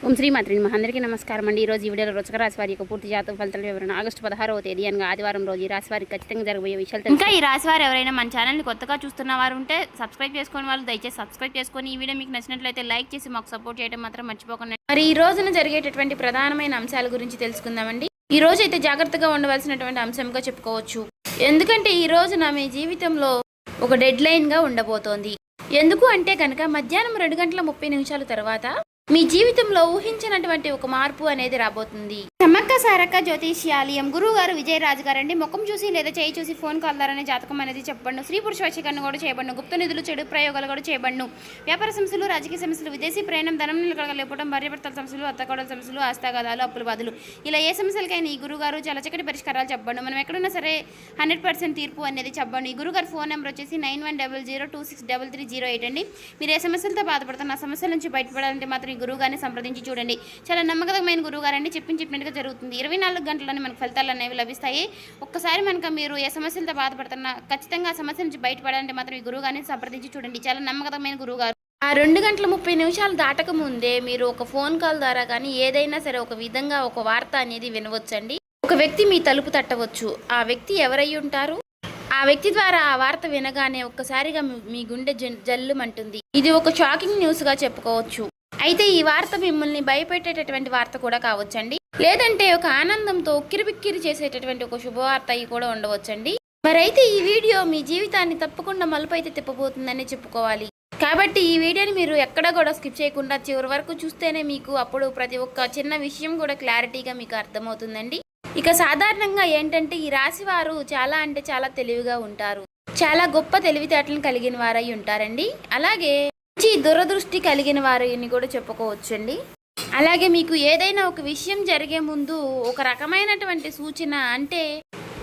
ఓం శ్రీమాత్రి నమః. అందరికీ నమస్కారం అండి. ఈరోజు ఈ వీడియోలో వృశ్చిక రాశి వారి యొక్క పూర్తి జాతక ఫలితాల వివరణ ఆగస్టు 16వ తేదీ అనగా ఆదివారం రోజు ఈ రాశి వారికి ఖచ్చితంగా జరగబోయే విషయాలు ఇంకా ఈ రాశి వారు ఎవరైనా మన ఛానల్ని కొత్తగా చూస్తున్న వారు ఉంటే సబ్స్క్రైబ్ చేసుకుని వాళ్ళు దయచేసి సబ్స్క్రైబ్ చేసుకొని ఈ వీడియో మీకు నచ్చినట్లయితే లైక్ చేసి మాకు సపోర్ట్ చేయడం మాత్రం మర్చిపోకండి. మరి ఈ రోజున జరిగేటటువంటి ప్రధానమైన అంశాల గురించి తెలుసుకుందామండి. ఈ రోజు అయితే జాగ్రత్తగా ఉండవలసినటువంటి అంశంగా చెప్పుకోవచ్చు. ఎందుకంటే ఈ రోజున మీ జీవితంలో ఒక డెడ్ లైన్గా ఉండబోతోంది. ఎందుకు అంటే కనుక మధ్యాహ్నం 2:30 తర్వాత మీ జీవితంలో ఊహించినటువంటి ఒక మార్పు అనేది రాబోతుంది. సమ్మక్క సారక్క జ్యోతిష్యాలయం గురువు గారు విజయరాజు గారండి. ముఖం చూసి లేదా చేయి చూసి ఫోన్ కాల్ ద్వారానే జాతకం అనేది చెప్పబడును. స్త్రీ పురుష వశీకరణ కూడా చేయబడును. గుప్త నిధులు చెడు ప్రయోగాలు కూడా చేయబడును. వ్యాపార సమస్యలు, రాజకీయ సమస్యలు, విదేశీ ప్రయాణం, ధనం నిలకడలేకపోవడం, భార్యాభర్తల సమస్యలు, అత్తకోడల సమస్యలు, ఆస్తాగాదాలు, అప్పుల బాధలు, ఇలా ఏ సమస్యలకైనా ఈ గురుగారు చాలా చక్కటి పరిష్కారాలు చెప్పబడును. మనం ఎక్కడున్నా సరే 100% తీర్పు అనేది చెప్పబడును. ఈ గురుగారు ఫోన్ నెంబర్ వచ్చేసి 9100263308 అండి. మీరు ఏ సమస్యలతో బాధపడుతున్న ఆ సమస్యల నుంచి బయటపడాలంటే మాత్రం ఈ గురువుగారిని సంప్రదించి చూడండి. చాలా నమ్మకమైన గురువుగారండి. చెప్పినట్టుగా జరుగుతుంది. 24 గంటల్లోనే మనకు ఫలితాలు అనేవి లభిస్తాయి. ఒక్కసారి మనకు మీరు ఏ సమస్యలతో బాధపడుతున్నా ఖచ్చితంగా ఆ సమస్య నుంచి బయటపడాలంటే మాత్రం ఈ గురువుగారిని సంప్రదించి చూడండి. చాలా నమ్మకమైన గురువుగారు. ఆ 2:30 దాటక ముందే మీరు ఒక ఫోన్ కాల్ ద్వారా కానీ ఏదైనా సరే ఒక విధంగా ఒక వార్త అనేది వినవచ్చండి. ఒక వ్యక్తి మీ తలుపు తట్టవచ్చు. ఆ వ్యక్తి ఎవరై ఉంటారు? ఆ వ్యక్తి ద్వారా ఆ వార్త వినగానే ఒక్కసారిగా మీ గుండె జల్లుమంటుంది. ఇది ఒక షాకింగ్ న్యూస్ గా చెప్పుకోవచ్చు. అయితే ఈ వార్త మిమ్మల్ని భయపెట్టేటటువంటి వార్త కూడా కావచ్చండి. లేదంటే ఒక ఆనందంతో ఉక్కిరిబిక్కిరి చేసేటటువంటి ఒక శుభవార్త అయి కూడా ఉండవచ్చండి. మరైతే ఈ వీడియో మీ జీవితాన్ని తప్పకుండా మలుపు అయితే తిప్పబోతుందని చెప్పుకోవాలి. కాబట్టి ఈ వీడియోని మీరు ఎక్కడ కూడా స్కిప్ చేయకుండా చివరి వరకు చూస్తేనే మీకు అప్పుడు ప్రతి ఒక్క చిన్న విషయం కూడా క్లారిటీగా మీకు అర్థమవుతుందండి. ఇక సాధారణంగా ఏంటంటే ఈ రాశి వారు చాలా అంటే చాలా తెలివిగా ఉంటారు. చాలా గొప్ప తెలివితేటలను కలిగిన వారై ఉంటారండి. అలాగే మంచి దురదృష్టి కలిగిన వారిని కూడా చెప్పుకోవచ్చండి. అలాగే మీకు ఏదైనా ఒక విషయం జరిగే ముందు ఒక రకమైనటువంటి సూచన, అంటే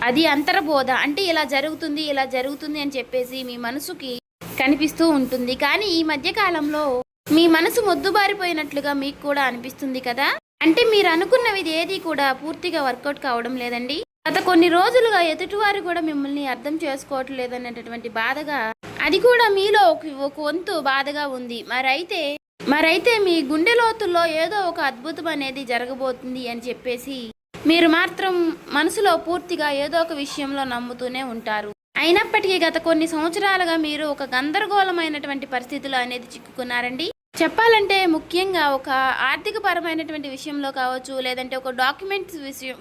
అది అంతర్బోధ, అంటే ఇలా జరుగుతుంది అని చెప్పేసి మీ మనసుకి కనిపిస్తూ ఉంటుంది. కానీ ఈ మధ్య కాలంలో మీ మనసు మొద్దుబారిపోయినట్లుగా మీకు కూడా అనిపిస్తుంది కదా. అంటే మీరు అనుకున్నవి ఏది కూడా పూర్తిగా వర్కౌట్ కావడం లేదండి. గత కొన్ని రోజులుగా ఎదుటివారు కూడా మిమ్మల్ని అర్థం చేసుకోవటం లేదనేటటువంటి బాధగా, అది కూడా మీలో ఒక వంతు బాధగా ఉంది. మరైతే మీ గుండె లోతుల్లో ఏదో ఒక అద్భుతం అనేది జరగబోతుంది అని చెప్పేసి మీరు మాత్రం మనసులో పూర్తిగా ఏదో ఒక విషయంలో నమ్ముతూనే ఉంటారు. అయినప్పటికీ గత కొన్ని సంవత్సరాలుగా మీరు ఒక గందరగోళమైనటువంటి పరిస్థితులు అనేది చిక్కుకున్నారండి. చెప్పాలంటే ముఖ్యంగా ఒక ఆర్థిక పరమైనటువంటి విషయంలో కావచ్చు, లేదంటే ఒక డాక్యుమెంట్స్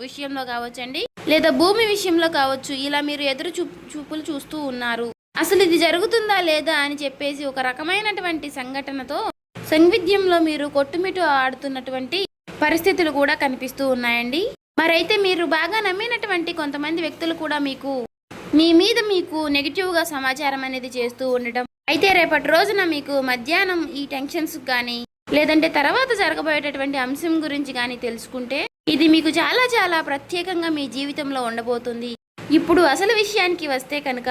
విషయంలో కావచ్చండి, లేదా భూమి విషయంలో కావచ్చు. ఇలా మీరు ఎదురు చూపులు చూస్తూ ఉన్నారు. అసలు ఇది జరుగుతుందా లేదా అని చెప్పేసి ఒక రకమైనటువంటి సంఘటనతో సంవిధ్యంలో మీరు కొట్టుమిట్టు ఆడుతున్నటువంటి పరిస్థితులు కూడా కనిపిస్తూ ఉన్నాయండి. మరైతే మీరు బాగా నమ్మినటువంటి కొంతమంది వ్యక్తులు కూడా మీ మీద నెగిటివ్గా సమాచారం అనేది చేస్తూ ఉండటం. అయితే రేపటి రోజున మీకు మధ్యాహ్నం ఈ టెన్షన్స్ కానీ, లేదంటే తర్వాత జరగబోయేటటువంటి అంశం గురించి కానీ తెలుసుకుంటే ఇది మీకు చాలా చాలా ప్రత్యేకంగా మీ జీవితంలో ఉండబోతుంది. ఇప్పుడు అసలు విషయానికి వస్తే కనుక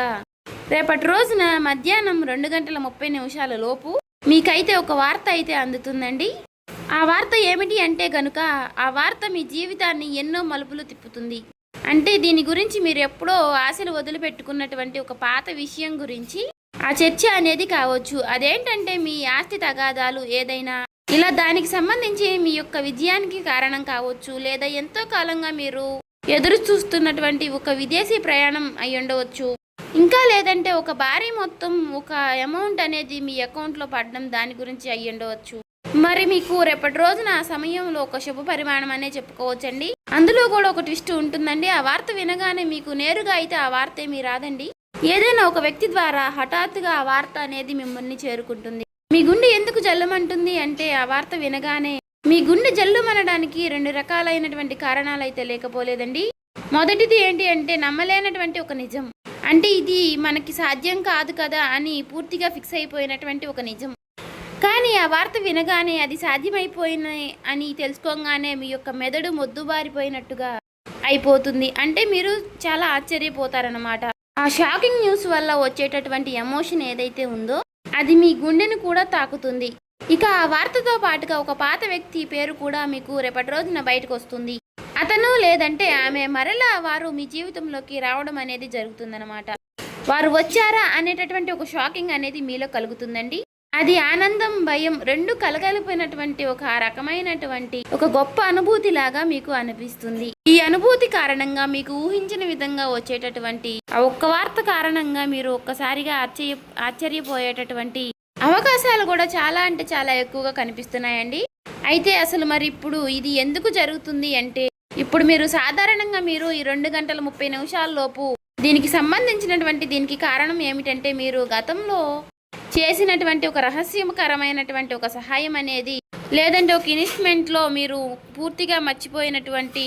రేపటి రోజున మధ్యాహ్నం 2:30 లోపు మీకైతే ఒక వార్త అయితే అందుతుందండి. ఆ వార్త ఏమిటి అంటే కనుక ఆ వార్త మీ జీవితాన్ని ఎన్నో మలుపులు తిప్పుతుంది. అంటే దీని గురించి మీరు ఎప్పుడో ఆశలు వదిలిపెట్టుకున్నటువంటి ఒక పాత విషయం గురించి ఆ చర్చ అనేది కావచ్చు. అదేంటంటే మీ ఆస్తి తగాదాలు ఏదైనా, ఇలా దానికి సంబంధించి మీ యొక్క విజయానికి కారణం కావచ్చు, లేదా ఎంతో కాలంగా మీరు ఎదురు చూస్తున్నటువంటి ఒక విదేశీ ప్రయాణం అయి ఉండవచ్చు. ఇంకా లేదంటే ఒక భారీ మొత్తం ఒక అమౌంట్ అనేది మీ అకౌంట్లో పడడం, దాని గురించి అయ్యి ఉండవచ్చు. మరి మీకు రేపటి రోజున ఆ సమయంలో ఒక శుభ పరిమాణం అనే చెప్పుకోవచ్చండి. అందులో కూడా ఒక ట్విస్ట్ ఉంటుందండి. ఆ వార్త వినగానే మీకు నేరుగా అయితే ఆ వార్త ఏమీ రాదండి. ఏదైనా ఒక వ్యక్తి ద్వారా హఠాత్తుగా ఆ వార్త అనేది మిమ్మల్ని చేరుకుంటుంది. మీ గుండె ఎందుకు జల్లుమంటుంది అంటే ఆ వార్త వినగానే మీ గుండె జల్లుమనడానికి 2 రకాలైనటువంటి కారణాలు అయితే లేకపోలేదండి. మొదటిది ఏంటి అంటే నమ్మలేనటువంటి ఒక నిజం. అంటే ఇది మనకి సాధ్యం కాదు కదా అని పూర్తిగా ఫిక్స్ అయిపోయినటువంటి ఒక నిజం. కానీ ఆ వార్త వినగానే అది సాధ్యమైపోయిన అని తెలుసుకోగానే మీ యొక్క మెదడు మొద్దుబారిపోయినట్టుగా అయిపోతుంది. అంటే మీరు చాలా ఆశ్చర్యపోతారన్నమాట. ఆ షాకింగ్ న్యూస్ వల్ల వచ్చేటటువంటి ఎమోషన్ ఏదైతే ఉందో అది మీ గుండెను కూడా తాకుతుంది. ఇక ఆ వార్తతో పాటుగా ఒక పాత వ్యక్తి పేరు కూడా మీకు రేపటి రోజున బయటకు వస్తుంది. అతను లేదంటే ఆమె మరలా వారు మీ జీవితంలోకి రావడం అనేది జరుగుతుందన్నమాట. వారు వచ్చారా అనేటటువంటి ఒక షాకింగ్ అనేది మీలో కలుగుతుందండి. అది ఆనందం, భయం రెండు కలగలిపినటువంటి ఒక రకమైనటువంటి ఒక గొప్ప అనుభూతి లాగా మీకు అనిపిస్తుంది. ఈ అనుభూతి కారణంగా మీకు ఊహించిన విధంగా వచ్చేటటువంటి ఆ ఒక్క వార్త కారణంగా మీరు ఒక్కసారిగా ఆశ్చర్యపోయేటటువంటి అవకాశాలు కూడా చాలా అంటే చాలా ఎక్కువగా కనిపిస్తున్నాయండి. అయితే అసలు మరి ఇప్పుడు ఇది ఎందుకు జరుగుతుంది అంటే, ఇప్పుడు మీరు సాధారణంగా మీరు ఈ 2 గంటల 30 నిమిషాల లోపు దీనికి సంబంధించినటువంటి దీనికి కారణం ఏమిటంటే, మీరు గతంలో చేసినటువంటి ఒక రహస్యకరమైనటువంటి ఒక సహాయం అనేది, లేదంటే ఒక ఇన్వెస్ట్మెంట్లో మీరు పూర్తిగా మర్చిపోయినటువంటి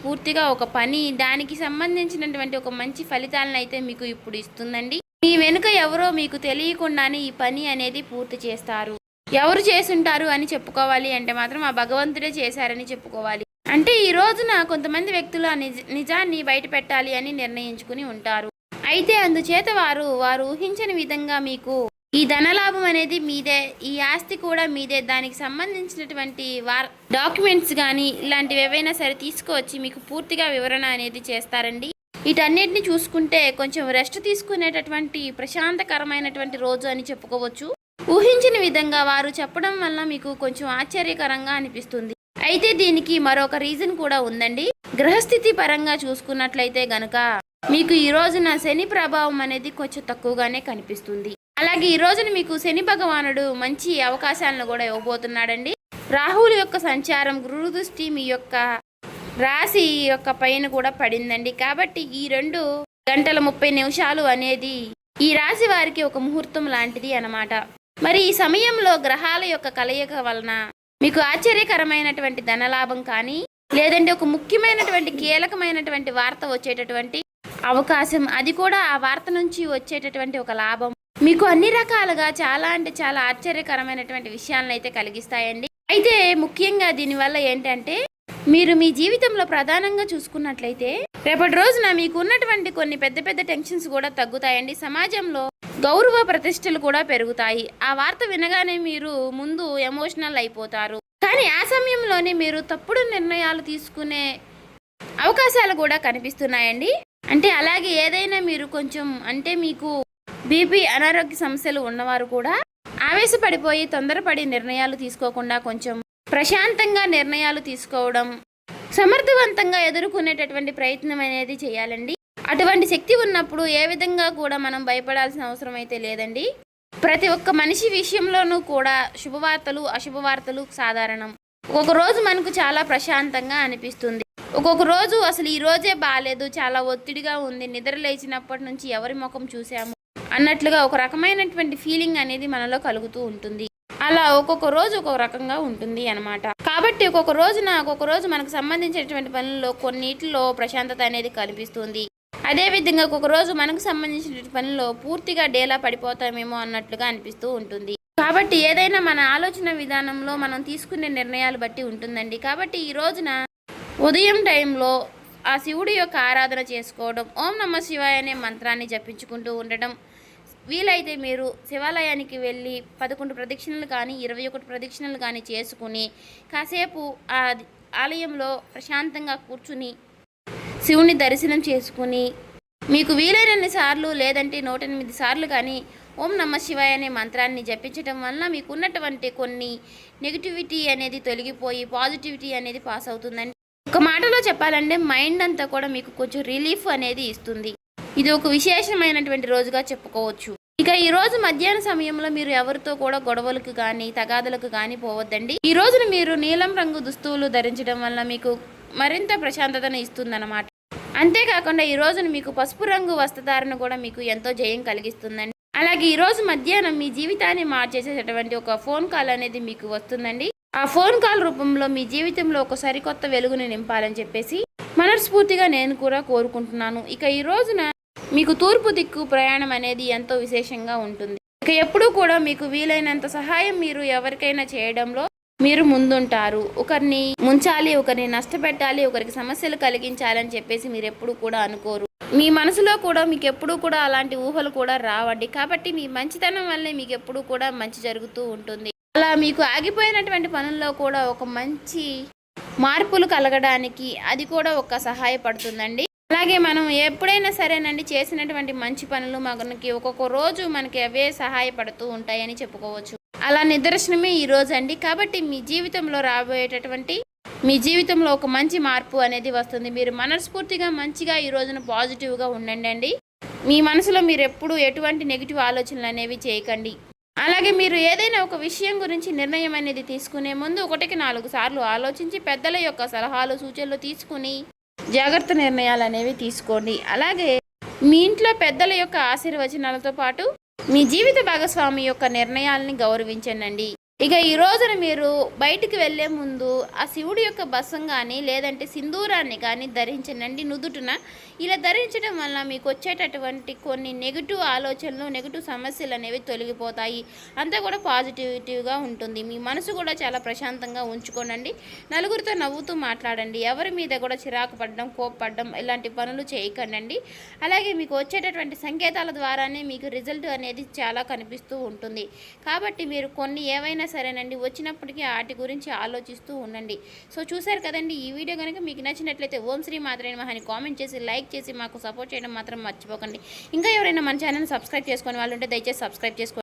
పూర్తిగా ఒక పని, దానికి సంబంధించినటువంటి ఒక మంచి ఫలితాలను అయితే మీకు ఇప్పుడు ఇస్తుందండి. మీ వెనుక ఎవరో మీకు తెలియకుండానే ఈ పని అనేది పూర్తి చేస్తారు. ఎవరు చేసుంటారు అని చెప్పుకోవాలి అంటే మాత్రం ఆ భగవంతుడే చేశారని చెప్పుకోవాలి. అంటే ఈ రోజున కొంతమంది వ్యక్తులు ఆ నిజాన్ని బయట పెట్టాలి అని నిర్ణయించుకుని ఉంటారు. అయితే అందుచేత వారు ఊహించని విధంగా మీకు ఈ ధనలాభం అనేది మీదే, ఈ ఆస్తి కూడా మీదే, దానికి సంబంధించినటువంటి డాక్యుమెంట్స్ కానీ ఇలాంటివి ఏవైనా సరే తీసుకువచ్చి మీకు పూర్తిగా వివరణ అనేది చేస్తారండి. వీటన్నిటిని చూసుకుంటే కొంచెం రెస్ట్ తీసుకునేటటువంటి ప్రశాంతకరమైనటువంటి రోజు అని చెప్పుకోవచ్చు. ఊహించిన విధంగా వారు చెప్పడం వల్ల మీకు కొంచెం ఆశ్చర్యకరంగా అనిపిస్తుంది. అయితే దీనికి మరొక రీజన్ కూడా ఉందండి. గ్రహస్థితి పరంగా చూసుకున్నట్లయితే గనుక మీకు ఈ రోజున శని ప్రభావం అనేది కొంచెం తక్కువగానే కనిపిస్తుంది. అలాగే ఈ రోజున మీకు శని భగవానుడు మంచి అవకాశాలను కూడా ఇవ్వబోతున్నాడండి. రాహువుల యొక్క సంచారం, గురు దృష్టి మీ యొక్క రాశి యొక్క పైన కూడా పడిందండి. కాబట్టి ఈ 2 గంటల 30 నిమిషాలు అనేది ఈ రాశి వారికి ఒక ముహూర్తం లాంటిది అన్నమాట. మరి ఈ సమయంలో గ్రహాల యొక్క కలయిక వలన మీకు ఆశ్చర్యకరమైనటువంటి ధనలాభం కానీ, లేదంటే ఒక ముఖ్యమైనటువంటి కీలకమైనటువంటి వార్త వచ్చేటటువంటి అవకాశం, అది కూడా ఆ వార్త నుంచి వచ్చేటటువంటి ఒక లాభం మీకు అన్ని రకాలుగా చాలా అంటే చాలా ఆశ్చర్యకరమైనటువంటి విషయాలను అయితే కలిగిస్తాయండి. అయితే ముఖ్యంగా దీనివల్ల ఏంటంటే, మీరు మీ జీవితంలో ప్రధానంగా చూసుకున్నట్లయితే రేపటి రోజున మీకు ఉన్నటువంటి కొన్ని పెద్ద పెద్ద టెన్షన్స్ కూడా తగ్గుతాయండి. సమాజంలో గౌరవ ప్రతిష్టలు కూడా పెరుగుతాయి. ఆ వార్త వినగానే మీరు ముందు ఎమోషనల్ అయిపోతారు. కానీ ఆ సమయంలోనే మీరు తప్పుడు నిర్ణయాలు తీసుకునే అవకాశాలు కూడా కనిపిస్తున్నాయండి. అంటే అలాగే ఏదైనా మీరు కొంచెం అంటే మీకు బీపీ అనారోగ్య సమస్యలు ఉన్నవారు కూడా ఆవేశపడిపోయి తొందరపడి నిర్ణయాలు తీసుకోకుండా కొంచెం ప్రశాంతంగా నిర్ణయాలు తీసుకోవడం, సమర్థవంతంగా ఎదుర్కొనేటటువంటి ప్రయత్నం అనేది చేయాలండి. అటువంటి శక్తి ఉన్నప్పుడు ఏ విధంగా కూడా మనం భయపడాల్సిన అవసరం అయితే లేదండి. ప్రతి ఒక్క మనిషి విషయంలోనూ కూడా శుభవార్తలు అశుభవార్తలు సాధారణం. ఒక్కొక్క రోజు మనకు చాలా ప్రశాంతంగా అనిపిస్తుంది, ఒక్కొక్క రోజు అసలు ఈ రోజే బాగాలేదు, చాలా ఒత్తిడిగా ఉంది, నిద్ర లేచినప్పటి నుంచి ఎవరి ముఖం చూసాము అన్నట్లుగా ఒక రకమైనటువంటి ఫీలింగ్ అనేది మనలో కలుగుతూ ఉంటుంది. అలా ఒక్కొక్క రోజు ఒక్కొక్క రకంగా ఉంటుంది అన్నమాట. కాబట్టి ఒక్కొక్క రోజు మనకు సంబంధించినటువంటి పనుల్లో కొన్నిటిలో ప్రశాంతత అనేది కనిపిస్తుంది. అదేవిధంగా ఒక్కొక్క రోజు మనకు సంబంధించిన పనుల్లో పూర్తిగా డేలా పడిపోతామేమో అన్నట్లుగా అనిపిస్తూ ఉంటుంది. కాబట్టి ఏదైనా మన ఆలోచన విధానంలో మనం తీసుకునే నిర్ణయాలు బట్టి ఉంటుందండి. కాబట్టి ఈ రోజున ఉదయం టైంలో ఆ శివుడి యొక్క ఆరాధన చేసుకోవడం, ఓం నమః శివాయ అనే మంత్రాన్ని జపించుకుంటూ ఉండడం, వీలైతే మీరు శివాలయానికి వెళ్ళి 11 ప్రదక్షిణలు కానీ 21 ప్రదక్షిణలు కానీ చేసుకుని కాసేపు ఆ ఆలయంలో ప్రశాంతంగా కూర్చుని శివుని దర్శనం చేసుకుని మీకు వీలైనన్ని సార్లు లేదంటే 108 సార్లు కానీ ఓం నమః శివాయ అనే మంత్రాన్ని జపించడం వల్ల మీకు ఉన్నటువంటి కొన్ని నెగిటివిటీ అనేది తొలగిపోయి పాజిటివిటీ అనేది పాస్ అవుతుందండి. ఒక మాటలో చెప్పాలంటే మైండ్ అంతా కూడా మీకు కొంచెం రిలీఫ్ అనేది ఇస్తుంది. ఇది ఒక విశేషమైనటువంటి రోజుగా చెప్పుకోవచ్చు. ఇక ఈ రోజు మధ్యాహ్న సమయంలో మీరు ఎవరితో కూడా గొడవలకు కానీ తగాదలకు కానీ పోవద్దండి. ఈ రోజున మీరు నీలం రంగు దుస్తువులు ధరించడం వల్ల మీకు మరింత ప్రశాంతతను ఇస్తుందన్నమాట. అంతేకాకుండా ఈ రోజున మీకు పసుపు రంగు వస్త్రధారణ కూడా మీకు ఎంతో జయం కలిగిస్తుందండి. అలాగే ఈ రోజు మధ్యాహ్నం మీ జీవితాన్ని మార్చేసేటటువంటి ఒక ఫోన్ కాల్ అనేది మీకు వస్తుందండి. ఆ ఫోన్ కాల్ రూపంలో మీ జీవితంలో ఒక సరికొత్త వెలుగుని నింపాలని చెప్పేసి మనస్ఫూర్తిగా నేను కూడా కోరుకుంటున్నాను. ఇక ఈ రోజున మీకు తూర్పు దిక్కు ప్రయాణం అనేది ఎంతో విశేషంగా ఉంటుంది. ఇక ఎప్పుడూ కూడా మీకు వీలైనంత సహాయం మీరు ఎవరికైనా చేయడంలో మీరు ముందుంటారు. ఒకరిని ముంచాలి, ఒకరిని నష్టపెట్టాలి, ఒకరికి సమస్యలు కలిగించాలని చెప్పేసి మీరు ఎప్పుడు కూడా అనుకోరు. మీ మనసులో కూడా మీకు ఎప్పుడూ కూడా అలాంటి ఊహలు కూడా రావండి. కాబట్టి మీ మంచితనం వల్లే మీకు ఎప్పుడూ కూడా మంచి జరుగుతూ ఉంటుంది. అలా మీకు ఆగిపోయినటువంటి పనుల్లో కూడా ఒక మంచి మార్పులు కలగడానికి అది కూడా ఒక సహాయపడుతుందండి. అలాగే మనం ఎప్పుడైనా సరేనండి చేసినటువంటి మంచి పనులు మనకి ఒక్కొక్క రోజు మనకి అవే సహాయపడుతూ ఉంటాయని చెప్పుకోవచ్చు. అలా నిదర్శనమే ఈ రోజు అండి. కాబట్టి మీ జీవితంలో రాబోయేటటువంటి మీ జీవితంలో ఒక మంచి మార్పు అనేది వస్తుంది. మీరు మనస్ఫూర్తిగా మంచిగా ఈ రోజున పాజిటివ్గా ఉండండి. మీ మనసులో మీరు ఎప్పుడు ఎటువంటి నెగిటివ్ ఆలోచనలు అనేవి చేయకండి. అలాగే మీరు ఏదైనా ఒక విషయం గురించి నిర్ణయం అనేది తీసుకునే ముందు 1కి 4 సార్లు ఆలోచించి పెద్దల యొక్క సలహాలు సూచనలు తీసుకుని జాగ్రత్త నిర్ణయాలు అనేవి తీసుకోండి. అలాగే మీ ఇంట్లో పెద్దల యొక్క ఆశీర్వచనాలతో పాటు మీ జీవిత భాగస్వామి యొక్క నిర్ణయాలని గౌరవించండి. ఇక ఈ రోజున మీరు బయటికి వెళ్ళే ముందు ఆ శివుడి యొక్క బసం కానీ లేదంటే సింధూరాన్ని కానీ ధరించండి నుదుటిన. ఇలా ధరించడం వల్ల మీకు వచ్చేటటువంటి కొన్ని నెగిటివ్ ఆలోచనలు నెగిటివ్ సమస్యలు అనేవి తొలగిపోతాయి. అంతా కూడా పాజిటివిటీగా ఉంటుంది. మీ మనసు కూడా చాలా ప్రశాంతంగా ఉంచుకోనండి. నలుగురితో నవ్వుతూ మాట్లాడండి. ఎవరి మీద కూడా చిరాకు పడడం కోప్పడడం ఇలాంటి పనులు చేయకండి. అలాగే మీకు వచ్చేటటువంటి సంకేతాల ద్వారానే మీకు రిజల్ట్ అనేది చాలా కనిపిస్తూ ఉంటుంది. కాబట్టి మీరు కొన్ని ఏవైనా సరేనండి వచ్చినప్పటికీ వాటి గురించి ఆలోచిస్తూ ఉండండి. సో చూసారు కదండి, ఈ వీడియో కనుక మీకు నచ్చినట్లయితే ఓం శ్రీ మాత్రే నమః అని కామెంట్ చేసి లైక్ చేసి మాకు సపోర్ట్ చేయడం మాత్రం మర్చిపోకండి. ఇంకా ఎవరైనా మన ఛానల్ సబ్స్క్రైబ్ చేసుకునే వాళ్ళు ఉంటే దయచేసి సబ్స్క్రైబ్ చేసుకోండి.